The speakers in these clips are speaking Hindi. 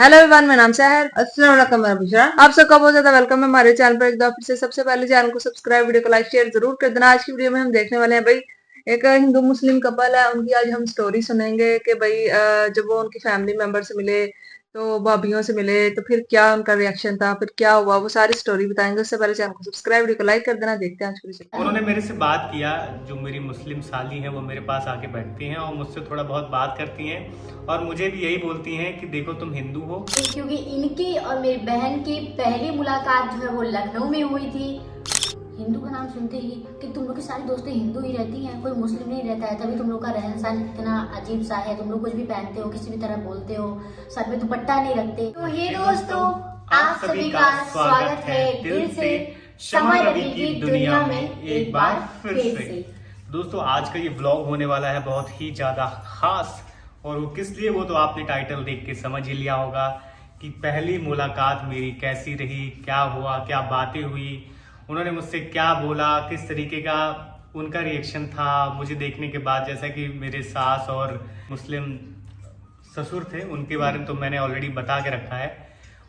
हेलो एवरीवन, मेरा नाम सहर। अस्सलाम वालेकुम अभिषा। आप सबका बहुत ज्यादा वेलकम है हमारे चैनल पर। एक बार फिर से सबसे पहले चैनल को सब्सक्राइब, वीडियो को लाइक शेयर जरूर कर देना। आज की वीडियो में हम देखने वाले हैं भाई, एक हिंदू मुस्लिम कपल है, उनकी आज हम स्टोरी सुनेंगे कि भाई जब वो उनकी फैमिली मेंबर से मिले, तो भाभीियों से मिले, तो फिर क्या उनका रिएक्शन था, फिर क्या हुआ, वो सारी स्टोरी बताएंगे। उससे पहले चैनल को सब्सक्राइब, वीडियो को लाइक कर देना। देखते हैं आज की वीडियो। उन्होंने मेरे से बात किया। जो मेरी मुस्लिम साली हैं वो मेरे पास आके बैठती हैं और मुझसे थोड़ा बहुत बात करती हैं और मुझे भी यही बोलती हैं कि देखो तुम हिंदू हो। क्योंकि इनकी और मेरी बहन की पहली मुलाकात जो है वो लखनऊ में हुई थी। हिंदू का नाम सुनते ही कि तुम लोग की सारी दोस्तें हिंदू ही रहती हैं, कोई मुस्लिम नहीं रहता है, तभी तुम लोग का रहन सहन इतना अजीब सा है। तुम लोग कुछ भी पहनते हो, किसी भी तरह बोलते हो, सर में दुपट्टा नहीं रखते। तो ये दोस्तों, आप सभी का स्वागत है दिल से शमा रवि की दुनिया में एक बार फिर से। दोस्तों, आज का ये व्लॉग होने वाला है बहुत ही ज्यादा खास। और वो किस लिए, वो तो आपने टाइटल देख के समझ ही लिया होगा कि पहली मुलाकात मेरी कैसी रही, क्या हुआ, क्या बातें हुई, उन्होंने मुझसे क्या बोला, किस तरीके का उनका रिएक्शन था मुझे देखने के बाद। जैसा कि मेरे सास और मुस्लिम ससुर थे, उनके बारे में तो मैंने ऑलरेडी बता के रखा है।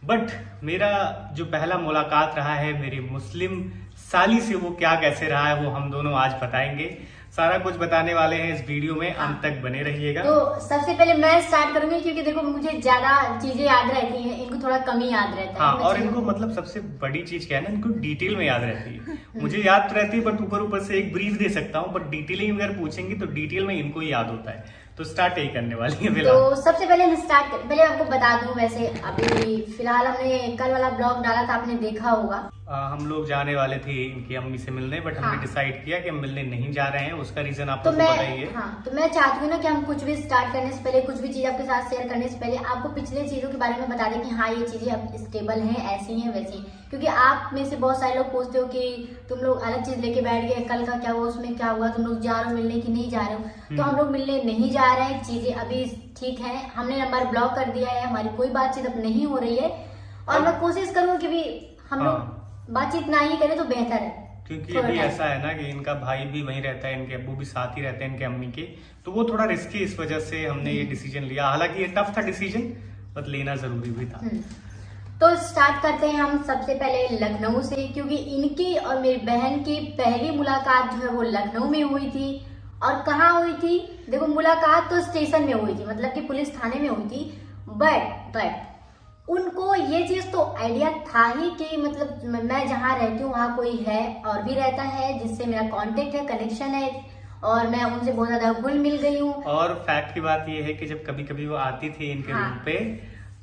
बट मेरा जो पहला मुलाकात रहा है मेरी मुस्लिम साली से, वो क्या कैसे रहा है वो हम दोनों आज बताएंगे। सारा कुछ बताने वाले हैं इस वीडियो में, अंत तक बने रहिएगा। तो सबसे पहले मैं स्टार्ट करूंगी क्योंकि देखो मुझे ज्यादा चीजें याद रहती हैं, इनको थोड़ा कम ही याद रहता है। हाँ, और इनको मतलब सबसे बड़ी चीज क्या है ना, इनको डिटेल में याद रहती है। मुझे याद तो रहती है बट ऊपर ऊपर से एक ब्रीफ दे सकता हूँ, बट डिटेलिंग अगर पूछेंगे तो डिटेल में इनको ही याद होता है। तो स्टार्ट यही करने वाली है फिलहाल। तो सबसे पहले हम स्टार्ट कर, पहले आपको बता दूं, वैसे अभी फिलहाल हमने कल वाला ब्लॉग डाला था, आपने देखा होगा। हम लोग जाने वाले थे इनकी अम्मी से मिलने, बट हमने डिसाइड किया कि हम मिलने नहीं जा रहे हैं। उसका रीजन आपको तो मैं बताइए। हाँ, तो मैं चाहती हूँ ना कि हम कुछ भी स्टार्ट करने से पहले, कुछ भी चीज आपके साथ शेयर करने से पहले आपको पिछले चीजों के बारे में बता दें कि हाँ ये चीजें अब स्टेबल हैं, ऐसी हैं वैसी हैं। क्योंकि आप में से बहुत सारे लोग पूछते हो कि तुम लोग अलग चीज लेके बैठ गए, कल का क्या हुआ, उसमें क्या हुआ, तुम लोग जा रहे हो मिलने की नहीं जा रहे हो। तो हम लोग मिलने नहीं जा रहे हैं, चीजें अभी ठीक है, हमने नंबर ब्लॉक कर दिया है, हमारी कोई बातचीत अब नहीं हो रही है। और मैं कोशिश करूँ कि भी हम लोग बातचीत ना ही करें तो बेहतर है। क्योंकि अभी ऐसा है ना कि इनका भाई भी वहीं रहता है, इनके अब्बू भी साथ ही रहते हैं इनके अम्मी के, तो वो थोड़ा रिस्की, इस वजह से हमने ये डिसीजन लिया। हालांकि ये टफ था डिसीजन, बट लेना जरूरी भी था। तो स्टार्ट करते हैं हम सबसे पहले लखनऊ से, क्योंकि इनकी और मेरी बहन की पहली मुलाकात जो है वो लखनऊ में हुई थी। और कहाँ हुई थी? देखो, मुलाकात तो स्टेशन में हुई थी, मतलब कि पुलिस थाने में हुई थी। बट उनको ये चीज तो आइडिया था ही कि मतलब मैं जहाँ रहती हूँ वहाँ कोई है और भी रहता है जिससे मेरा कांटेक्ट है, कनेक्शन है, और मैं उनसे बहुत ज्यादा घुल मिल गई हूँ। और फैक्ट की बात ये है कि जब कभी कभी वो आती थी इनके रूम पे,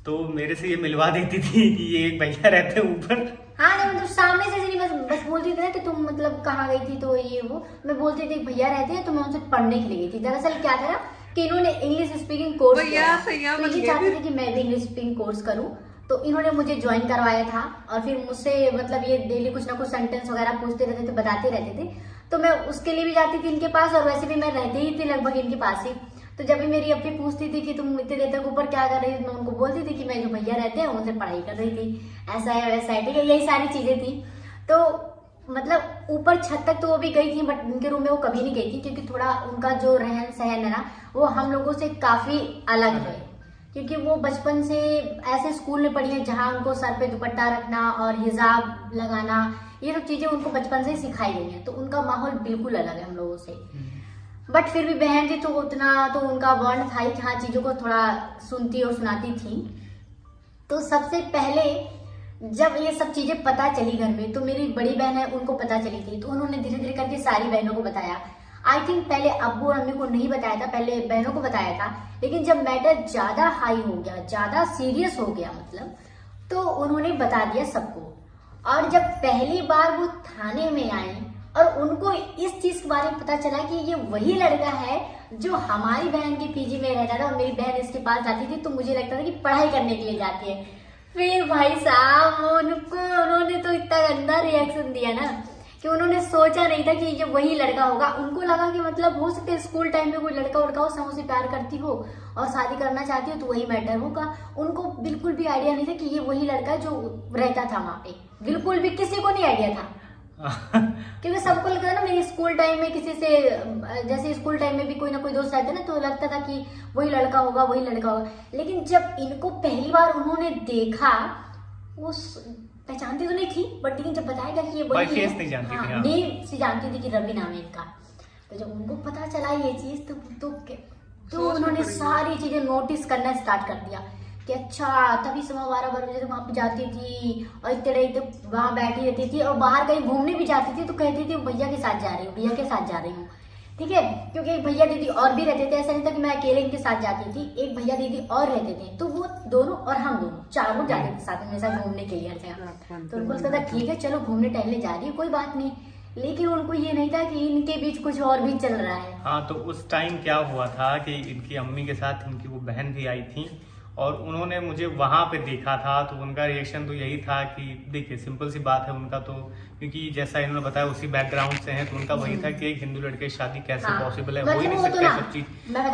तो मेरे से ये मिलवा देती थी कि ये एक भैया रहते हैं ऊपर। हाँ, नहीं मतलब सामने से नहीं, बस बोलती थी ना कि तुम मतलब कहाँ गई थी, तो ये वो मैं बोलती थी भैया रहते हैं, तो मैं उनसे पढ़ने के लिए गई थी। दरअसल क्या था कि इन्होंने इंग्लिश स्पीकिंग कोर्स किया, तो ये चाहती थी कि मैं भी इंग्लिश स्पीकिंग कोर्स करूँ। तो इन्होंने मुझे ज्वाइन करवाया था और फिर मुझसे मतलब ये डेली कुछ ना कुछ सेंटेंस वगैरह पूछते रहते थे, बताते रहते थे। तो मैं उसके लिए भी जाती थी इनके पास, और वैसे भी मैं रहती ही थी लगभग इनके पास ही। तो जब भी मेरी अपनी पूछती थी कि तुम इतने देर तक ऊपर क्या कर रही थी, मैं उनको बोलती थी कि मैं जो भैया रहते हैं उनसे पढ़ाई कर रही थी, ऐसा है वैसा है, ठीक है, यही सारी चीजें थी। तो मतलब ऊपर छत तक तो वो भी गई थी, बट उनके रूम में वो कभी नहीं गई थी, क्योंकि थोड़ा उनका जो रहन सहन है ना वो हम लोगों से काफी अलग है। क्योंकि वो बचपन से ऐसे स्कूल में पढ़ी है जहाँ उनको सर पे दुपट्टा रखना और हिजाब लगाना, ये सब चीजें उनको बचपन से सिखाई गई हैं। तो उनका माहौल बिल्कुल अलग है हम लोगों से। बट फिर भी बहन जी तो उतना तो उनका बॉन्ड था ही कि हाँ चीजों को थोड़ा सुनती और सुनाती थी। तो सबसे पहले जब ये सब चीजें पता चली घर में, तो मेरी बड़ी बहन है उनको पता चली थी, तो उन्होंने धीरे धीरे करके सारी बहनों को बताया। आई थिंक पहले अब्बू और अम्मी को नहीं बताया था, पहले बहनों को बताया था। लेकिन जब मैटर ज्यादा हाई हो गया, ज्यादा सीरियस हो गया मतलब, तो उन्होंने बता दिया सबको। और जब पहली बार वो थाने में आई और उनको इस चीज के बारे में पता चला कि ये वही लड़का है जो हमारी बहन के पीजी में रहता था और मेरी बहन इसके पास जाती थी, तो मुझे लगता था कि पढ़ाई करने के लिए जाती है। फिर भाई साहब उन्होंने तो इतना गंदा रिएक्शन दिया ना कि उन्होंने सोचा नहीं था कि ये वही लड़का होगा। उनको लगा कि मतलब हो सकता है स्कूल टाइम में कोई लड़का उड़का हो, समूह से प्यार करती हो और शादी करना चाहती हो तो वही मैटर होगा। उनको बिल्कुल भी आइडिया नहीं था कि ये वही लड़का जो रहता था वहां पे, बिल्कुल भी किसी को नहीं आइडिया था। क्योंकि सबको लगता है ना, मेरी स्कूल टाइम में किसी से, जैसे स्कूल टाइम में भी कोई ना कोई दोस्त रहता ना, तो लगता था कि वही लड़का होगा, वही लड़का होगा। लेकिन जब इनको पहली बार उन्होंने देखा, वो पहचानती तो नहीं थी, बट लेकिन जब बताएगा कि ये वही है, नहीं जानती थी, हाँ, नेम से जानती थी कि रवि नाम है इनका। तो जब उनको पता चला ये चीज, तो उन्होंने सारी चीजें नोटिस करना स्टार्ट कर दिया कि अच्छा, तभी सुबह 12 बजे वहां पे जाती थी और इतने तो वहां बैठी रहती थी, और बाहर कहीं घूमने भी जाती थी तो कहती थी भैया के साथ जा रही हूँ, भैया के साथ जा रही हूँ। ठीक है, क्योंकि एक भैया दीदी और भी रहते थे, ऐसा नहीं था कि मैं अकेले इनके साथ जाती थी, एक भैया दीदी और रहते थे, तो वो दोनों और हम दोनों चारों जाते थे साथ में हमेशा घूमने के लिए हर जगह। तो उनको लगता था ठीक है चलो घूमने टहलने जा रही है, कोई बात नहीं। लेकिन उनको ये नहीं था कि इनके बीच कुछ और भी चल रहा है। हाँ, तो उस टाइम क्या हुआ था कि इनकी अम्मी के साथ इनकी वो बहन भी आई थी और उन्होंने मुझे वहां पे देखा था। तो उनका रिएक्शन तो यही था कि देखिए सिंपल सी बात है उनका, तो क्योंकि जैसा इन्होंने बताया उसी बैकग्राउंड से हैं, तो उनका वही था कि एक हिंदू लड़के की शादी कैसे पॉसिबल है, हो ही नहीं सकता सब चीज।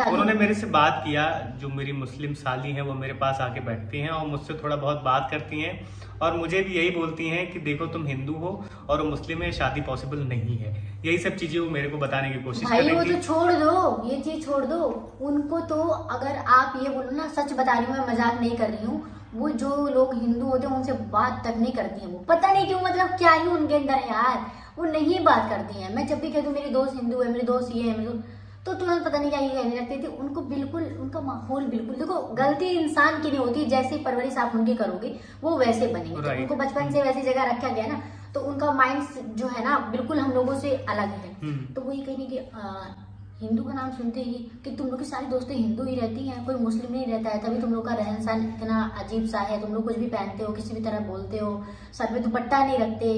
उन्होंने मेरे से बात किया, जो मेरी मुस्लिम साली हैं वो मेरे पास आके बैठती हैं और मुझसे थोड़ा बहुत बात करती हैं और मुझे भी यही बोलती हैं कि देखो तुम हिंदू हो और मुस्लिम में शादी पॉसिबल नहीं है। यही सब चीजें वो मेरे को बताने की कोशिश कर रही थी। भाई वो तो छोड़ दो, ये चीज छोड़ दो उनको। तो अगर आप ये बोलो ना, सच बता रही हूँ मैं, मजाक नहीं कर रही हूँ, वो जो लोग हिंदू होते हैं उनसे बात तक नहीं करती हैं। वो पता नहीं क्यों, मतलब क्या ही उनके अंदर है यार, वो नहीं बात करती हैं। मैं जब भी कहती हूँ मेरी दोस्त हिंदू है, मेरी दोस्त ये है, तो तुरंत पता नहीं क्या ही कहने लगती थी। उनको बिल्कुल, उनका माहौल बिल्कुल, देखो गलती इंसान की नहीं होती, जैसी परवरिश आप उनकी करोगे वो वैसे बनेंगे। तो उनको बचपन से वैसी जगह रखा गया ना, तो उनका माइंड जो है ना बिल्कुल हम लोगों से अलग है। तो वही कहेंगे कि हिंदू का नाम सुनते ही कि तुम लोग की सारी दोस्तें हिंदू ही रहती हैं, कोई मुस्लिम नहीं रहता है, तभी तुम लोग का रहन सहन इतना अजीब सा है, तुम लोग कुछ भी पहनते हो, किसी भी तरह बोलते हो, सर पे दुपट्टा नहीं रखते।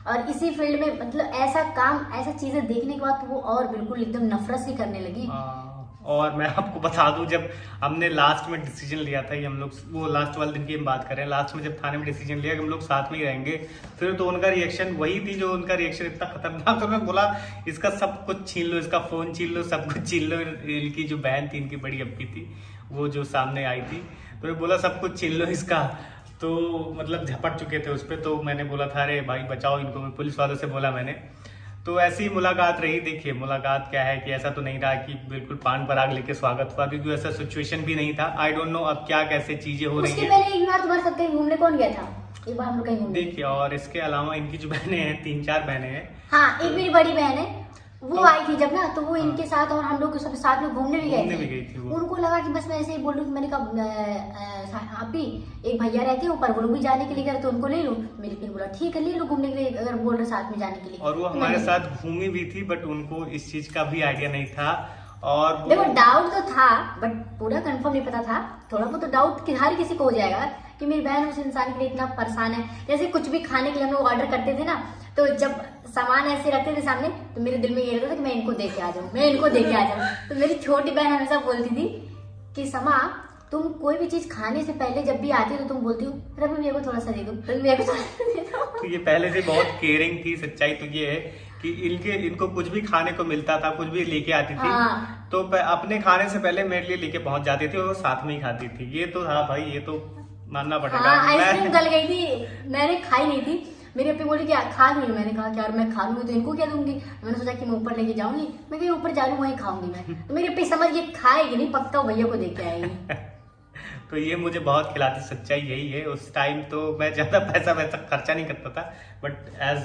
और इसी फील्ड में मतलब ऐसा काम, ऐसा चीजें देखने के बाद तो वो और बिल्कुल एकदम नफरत सी करने लगी। और मैं आपको बता दूं, जब हमने लास्ट में डिसीजन लिया था, ये हम लोग वो लास्ट वाले दिन की हम बात कर रहे हैं, लास्ट में जब थाने में डिसीजन लिया कि हम लोग साथ में ही रहेंगे, फिर तो उनका रिएक्शन वही थी जो उनका रिएक्शन इतना खतरनाक। तो मैं बोला इसका सब कुछ छीन लो, इसका फोन छीन लो, सब कुछ छीन लो। इनकी जो बहन थी, इनकी बड़ी अप्पी थी, वो जो सामने आई थी, तो मैं बोला सब कुछ छीन लो इसका। तो मतलब झपट चुके थे उस पर। तो मैंने बोला था अरे भाई बचाओ इनको, मैं पुलिस वालों से बोला मैंने। तो ऐसी मुलाकात रही। देखिए मुलाकात क्या है कि ऐसा तो नहीं रहा कि बिल्कुल पान पराग लेके स्वागत हुआ, क्योंकि ऐसा सिचुएशन भी नहीं था। आई डोंट नो अब क्या कैसे चीजें हो रही हैं। उसके पहले एक बार तुम्हारे साथ कहीं घूमने कौन गया था? एक बार हम लोग कहीं घूमने। देखिए, और इसके अलावा इनकी जो बहनें हैं, 3-4 बहनें हैं। हाँ, एक मेरी बड़ी बहन है, वो आई थी जब ना, तो वो इनके साथ और हम लोग सब साथ में घूमने भी गए थे। उनको लगा कि बस मैं ऐसे ही बोलूं कि मैंने कहा आप ही एक भैया रहते हैं ऊपर, वो लोग भी जाने के लिए गए तो उनको ले लूं। मेरी फिर बोला ठीक है ले लो घूमने के लिए, अगर बोल रहे साथ में जाने के लिए। और वो हमारे साथ घूमी भी थी, बट उनको इस चीज का भी आइडिया नहीं था। और देखो डाउट तो था, बट पूरा कंफर्म नहीं पता था। थोड़ा बहुत तो डाउट हर किसी को हो जाएगा कि मेरी बहन उस इंसान के लिए इतना परेशान है। जैसे कुछ भी खाने के लिए हम लोग ऑर्डर करते थे ना, तो जब सामान ऐसे रखते थे सामने, तो मेरे दिल में ये रहता था कि मैं इनको दे के आ जाऊं, मैं इनको दे के आ जाऊं। तो मेरी छोटी बहन हमेशा बोलती थी कि समा, तुम कोई भी चीज खाने से पहले जब भी आती हो तो तुम बोलती हो रवि मेरे को थोड़ा सा दे दो, रवि मेरे को थोड़ा सा दे दो। तो ये पहले से बहुत केयरिंग थी। सच्चाई तो ये है कि इनको कुछ भी खाने को मिलता था, कुछ भी लेके आती थी, हाँ। तो अपने खाने से पहले मेरे लिए लेके पहुंच जाती थी और साथ में ही खाती थी। ये तो हाँ भाई, ये तो मानना पड़ेगा। हाँ, आइसक्रीम गल गई थी, मैंने खाई नहीं थी। मेरी अपनी बोली कि खा नहीं, मैंने कहा कि यार मैं खा लूंगी तो इनको क्या दूंगी। मैंने सोचा कि मैं ऊपर लेके जाऊंगी, मैं कहीं ऊपर जा रही हूँ वहीं खाऊंगी मैं। तो मेरी अपनी समझ ये खाएगी नहीं, पक्का भैया को देके आएगी। तो ये मुझे बहुत खिलाती। सच्चाई यही है। उस टाइम तो मैं ज्यादा पैसा वैसा खर्चा नहीं करता था, बट एज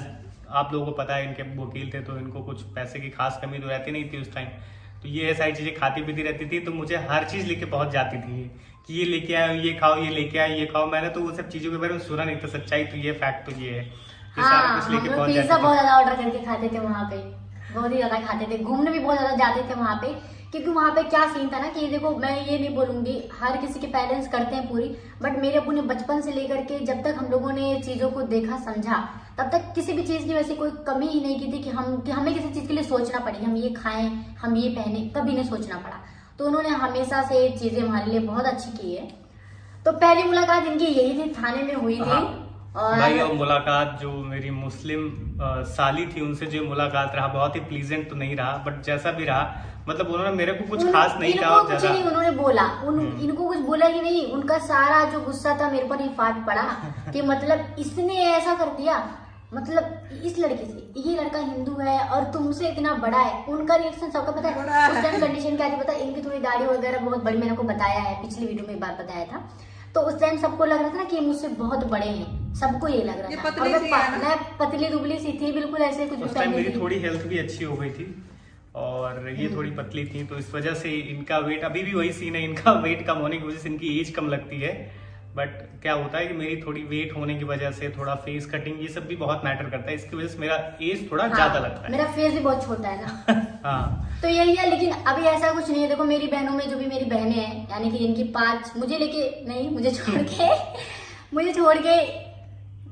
आप लोगों को पता है इनके वकील थे, तो इनको कुछ पैसे की खास कमी तो रहती नहीं थी उस टाइम। तो ये सारी चीजें खाती पीती रहती थी, तो मुझे हर चीज लेके पहुंच जाती थी कि ये लेके आए, ये खाओ, ये लेके आए, ये खाओ। मैंने तो वो सब चीजों के बारे में सुना नहीं था। सच्चाई तो ये, फैक्ट तो ये है। हाँ, हम लोग पिज्जा बहुत ज्यादा ऑर्डर करके खाते थे वहाँ पे, बहुत ही ज्यादा खाते थे। घूमने भी बहुत ज्यादा जाते थे वहाँ पे, क्योंकि वहाँ पे क्या सीन था ना कि देखो मैं ये नहीं बोलूंगी हर किसी के पेरेंट्स करते हैं पूरी, बट मेरे अपने बचपन से लेकर के जब तक हम लोगों ने चीजों को देखा समझा, तब तक किसी भी चीज की वैसे कोई कमी ही नहीं की थी कि हमें किसी चीज के लिए सोचना पड़ी, हम ये खाएं, हम ये पहने, कभी नहीं सोचना पड़ा। तो उन्होंने हमेशा से चीजें हमारे लिए बहुत अच्छी की है। तो पहली मुलाकात इनकी यही थी, थाने में हुई थी। और भाई और मुलाकात जो मेरी मुस्लिम साली थी उनसे जो मुलाकात रहा, बहुत ही प्लीजेंट तो नहीं रहा, बट जैसा भी रहा, मतलब उन्होंने मेरे को कुछ खास नहीं कहा। कुछ नहीं उन्होंने बोला, इनको कुछ बोला ही नहीं। उनका सारा जो गुस्सा था मेरे पर ही फाट पड़ा कि मतलब इसने ऐसा कर दिया। मतलब इस लड़के से, ये लड़का हिंदू है और तुमसे इतना बड़ा है। उनका रिएक्शन सबका पता है उस टाइम कंडीशन क्या थी पता है, इनकी थोड़ी दाढ़ी वगैरह बहुत बड़ी, मैंने आपको बताया है पिछली वीडियो में एक बार बताया था। तो उस टाइम सबको लग रहा था ना कि मुझसे बहुत बड़े हैं, सबको ये लग रहा था। और मैं पतली दुबली सी थी बिल्कुल, ऐसे कुछ उस टाइम मेरी थोड़ी हेल्थ भी अच्छी हो गई थी और ये थोड़ी पतली थी, तो इस वजह से इनका वेट, अभी भी वही सीन है, इनका वेट कम होने की वजह से इनकी एज कम लगती है। बट क्या होता है कि मेरी थोड़ी वेट होने की वजह से थोड़ा फेस कटिंग ये सब भी बहुत मैटर करता है, इसकी वजह से मेरा एज थोड़ा ज्यादा लगता है। मेरा फेस भी बहुत छोटा है ना। हाँ, तो यही है, लेकिन अभी ऐसा कुछ नहीं है। देखो मेरी बहनों में जो भी मेरी बहनें हैं, यानी कि इनकी 5, मुझे लेके नहीं, मुझे छोड़ के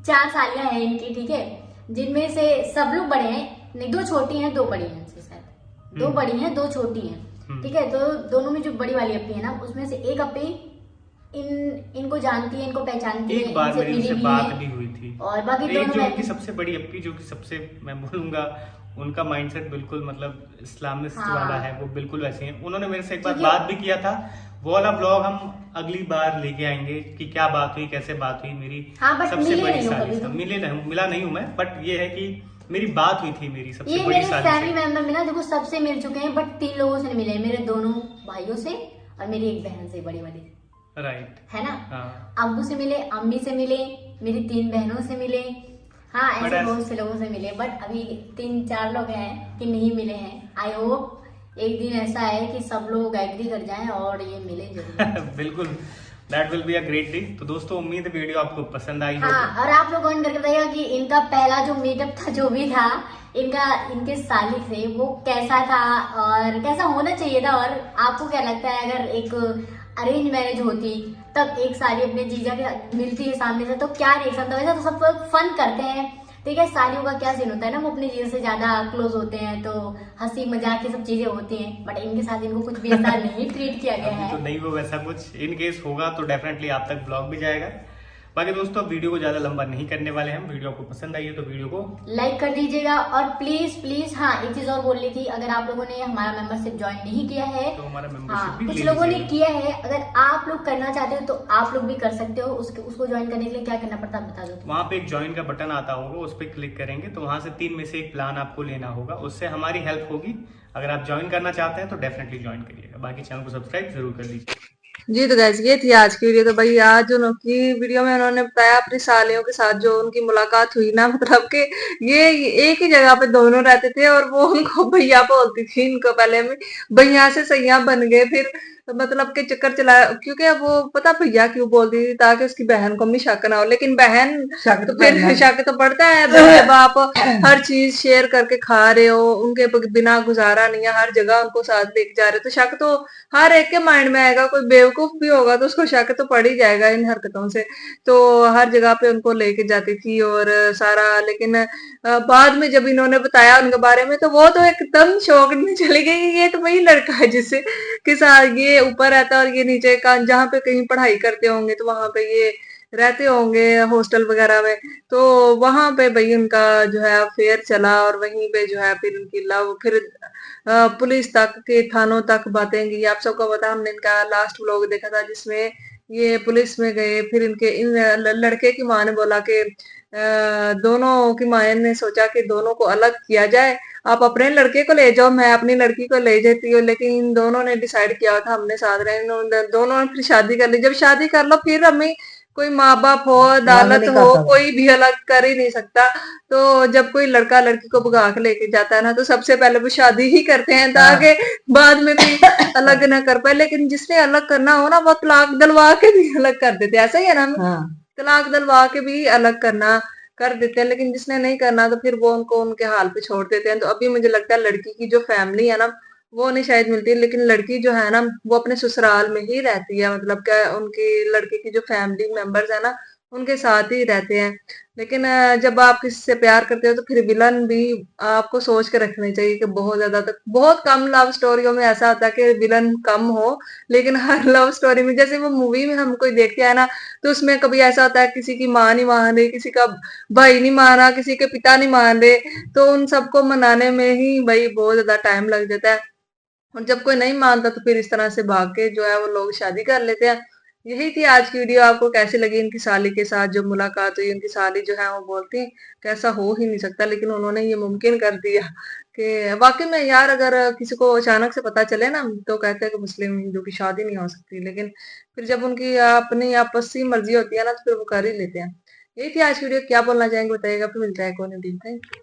4 सालियां हैं इनकी, ठीक है, जिनमें से सब लोग बड़े हैं, नहीं 2 छोटी हैं 2 बड़ी हैं, शायद 2 बड़ी हैं 2 छोटी हैं, ठीक है। तो दोनों में जो बड़ी वाली अपी है ना, उसमें से एक अपी इनको जानती है, इनको पहचानती है, एक बार मेरी उनसे बात भी हुई थी। और बाकी एक दोनों जो उनकी सबसे बड़ी अप्पी, जो कि सबसे मैं बोलूंगा उनका माइंडसेट बिल्कुल मतलब इस्लामिस्ट वाला है, वो बिल्कुल वैसे हैं। उन्होंने मेरे से एक बार बात भी किया था, वो वाला ब्लॉग हम अगली बार लेके आएंगे कि क्या बात हुई, कैसे बात हुई मेरी सबसे बड़ी साली से। मिला नहीं हूँ मैं, बट ये है कि मेरी बात हुई थी मेरी सबसे बड़ी साली से। फैमिली मेंबर में ना देखो सबसे मिल चुके हैं, बट 3 लोगों से मिले, मेरे दोनों भाइयों से और मेरी एक बहन से, बड़ी वाली, राइट है ना। हाँ। अब्बू से मिले, अम्मी से मिले, मेरी 3 बहनों से मिले, हाँ ऐसे बहुत से लोगों से मिले, बट अभी 3-4 लोग हैं कि नहीं मिले हैं। आई होप एक दिन ऐसा है कि सब लोग एग्री कर जाएं और ये मिले जरूर। बिल्कुल, that will be a great day. तो दोस्तों उम्मीद है वीडियो आपको पसंद आई होगी। हाँ, और आप लोग कमेंट करके बताइएगा कि इनका पहला जो मीटअप था, जो भी था इनके साली से, वो कैसा था और कैसा होना चाहिए था, और आपको क्या लगता है अगर एक अरेंज मैरिज होती तब एक साली अपने जीजा के मिलती है सामने से तो क्या रिएक्शन था। वैसे तो सब लोग फन करते हैं, ठीक है, सालियों का क्या सीन होता है ना, वो अपने जीजा से ज्यादा क्लोज होते हैं तो हंसी मजाक ये सब चीजें होती हैं, बट इनके साथ इनको कुछ भी ऐसा नहीं ट्रीट किया गया है। तो नहीं हो वैसा कुछ, इन केस होगा तो डेफिनेटली आप तक ब्लॉग भी जाएगा। बाकी दोस्तों वीडियो को ज्यादा लंबा नहीं करने वाले हैं, वीडियो को पसंद आई है तो वीडियो को लाइक कर दीजिएगा, और प्लीज हाँ एक चीज और बोलनी थी, अगर आप लोगों ने हमारा मेंबरशिप ज्वाइन नहीं किया है तो हमारा मेंबरशिप भी कुछ लोगों ने किया है, अगर आप लोग करना चाहते हो तो आप लोग भी कर सकते हो। उसको ज्वाइन करने के लिए क्या करना पड़ता है बता दो। वहाँ पे एक ज्वाइन का बटन आता होगा, उस पर क्लिक करेंगे तो वहाँ से 3 में से एक प्लान आपको लेना होगा, उससे हमारी हेल्प होगी। अगर आप ज्वाइन करना चाहते हैं तो डेफिनेटली ज्वाइन करिएगा, बाकी चैनल को सब्सक्राइब जरूर कर लीजिए। जी तो गैस ये थी आज की वीडियो। तो भाई आज उनकी वीडियो में उन्होंने बताया अपनी सालियों के साथ जो उनकी मुलाकात हुई ना, मतलब कि ये एक ही जगह पे दोनों रहते थे और वो उनको भैया बोलती थी। इनको पहले में भैया से सैया बन गए, फिर मतलब के चक्कर चलाया, क्योंकि अब वो पता भैया क्यों बोलती थी ताकि उसकी बहन को भी शक ना हो, लेकिन बहन तो फिर शक तो पड़ता है जब आप हर चीज शेयर करके खा रहे हो, उनके बिना गुजारा नहीं है, हर जगह उनको साथ लेके जा रहे हो, तो शक तो हर एक के माइंड में आएगा। कोई बेवकूफ भी होगा तो उसको शक तो पड़ ही जाएगा इन हरकतों से। तो हर जगह पे उनको लेके जाती थी और सारा, लेकिन बाद में जब इन्होंने बताया उनके बारे में तो वो तो एकदम शौक में चली गई, ये तो वही लड़का है जिससे के साथ ये ऊपर रहता है और ये नीचे का, जहाँ पे कहीं पढ़ाई करते होंगे तो वहां पे ये रहते होंगे हॉस्टल वगैरह में, तो वहां पे भाई उनका जो है अफेयर चला और वहीं पे जो है फिर उनकी लव, फिर पुलिस तक के थानों तक बातें गई। आप सबको पता, हमने इनका लास्ट व्लॉग देखा था जिसमें ये पुलिस में गए, फिर इनके इन लड़के की माँ ने बोला कि दोनों की माँ ने सोचा कि दोनों को अलग किया जाए, आप अपने लड़के को ले जाओ, मैं अपनी लड़की को ले जाती हूँ, लेकिन इन दोनों ने डिसाइड किया था हमने साथ रहे, दोनों ने फिर शादी कर ली। जब शादी कर लो फिर हमें कोई माँ बाप हो, अदालत हो, कोई भी अलग कर ही नहीं सकता। तो जब कोई लड़का लड़की को भगा के लेके जाता है ना, तो सबसे पहले वो शादी ही करते हैं ताकि बाद में कोई अलग ना कर पाए। लेकिन जिसने अलग करना हो ना, वो तलाक दिलवा के भी अलग कर देते हैं, ऐसा ही है ना। तलाक दिलवा के भी अलग करना कर देते हैं, लेकिन जिसने नहीं करना तो फिर वो उनको उनके हाल पे छोड़ देते हैं। तो अभी मुझे लगता है लड़की की जो फैमिली है ना वो नहीं शायद मिलती है, लेकिन लड़की जो है ना वो अपने ससुराल में ही रहती है, मतलब क्या उनकी लड़के की जो फैमिली मेंबर्स है ना उनके साथ ही रहते हैं। लेकिन जब आप किसी से प्यार करते हो तो फिर विलन भी आपको सोच के रखनी चाहिए कि बहुत ज्यादा तक, बहुत कम लव स्टोरियों में ऐसा होता है कि विलन कम हो, लेकिन हर लव स्टोरी में, जैसे वो मूवी में हम कोई देखते हैं ना, तो उसमें कभी ऐसा होता है किसी की माँ नहीं मान रही, किसी का भाई नहीं मान रहा, किसी के पिता नहीं मान रहे, तो उन सबको मनाने में ही भाई बहुत ज्यादा टाइम लग जाता है। और जब कोई नहीं मानता तो फिर इस तरह से भाग के जो है वो लोग शादी कर लेते हैं। यही थी आज की वीडियो। आपको कैसी लगी इनकी साली के साथ जो मुलाकात हुई? उनकी साली जो है वो बोलती है कैसा हो ही नहीं सकता, लेकिन उन्होंने ये मुमकिन कर दिया कि वाकई में यार अगर किसी को अचानक से पता चले ना तो कहते हैं कि मुस्लिम हिंदू की शादी नहीं हो सकती, लेकिन फिर जब उनकी अपनी आपसी मर्जी होती है ना तो फिर वो कर ही लेते हैं। यही थी आज की वीडियो। क्या बोलना चाहेंगे बताइएगा, फिर मिलता है कौन दिन। Thank you.